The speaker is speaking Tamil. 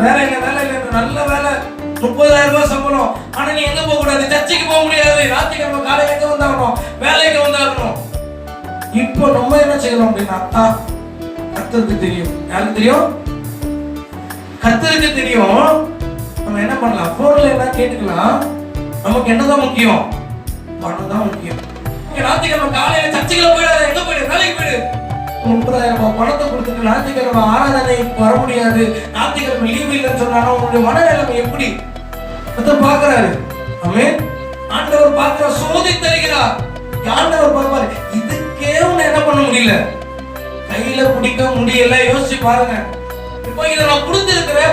வேலை இல்லை நல்ல வேலை, 30,000 ரூபாய் சம்பளம். ஆனா நீ எங்க போக கூடாது, சர்ச்சைக்கு போக முடியாது. ஞாயிற்றுக்கிழமை காலையில எங்க வந்தாகணும், வேலைக்கு வந்தாகணும். இப்போ நம்ம என்ன செய்யணும் அப்படின்னா, கர்த்தருக்கு தெரியும். யாருக்கு தெரியும்? கர்த்தருக்கு தெரியும். நம்ம என்ன பண்ணலாம், போன்ல எல்லாம் கேட்டுக்கலாம். நமக்கு என்னதான் முக்கியம்? பணம் தான் முக்கியம். ஞாயிற்றுக்கிழமை காலையில சர்ச்சைக்குள்ள போயிடாது, எங்க போயிடு, வேலைக்கு போயிடு. 30,000 ரூபாய் பணத்தை கொடுத்துட்டு ஞாயிற்றுக்கிழமை ஆராதனைக்கு வர முடியாது, ஞாயிற்றுக்கிழமை லீவ் இல்லைன்னு சொன்னாலும் உங்களுடைய மனநிலைமை எப்படி பாக்குறாரு? ஆமென். ஆண்டவர் பார்க்கிற, சோதித்தருகிறார். ஆண்டவர் பார்ப்பாரு. இதுக்கே உன்னை என்ன பண்ண முடியல, கையில பிடிக்க முடியல. யோசிச்சு பாருங்க. இப்போ இதை நான் கொடுத்திருக்கிறேன்,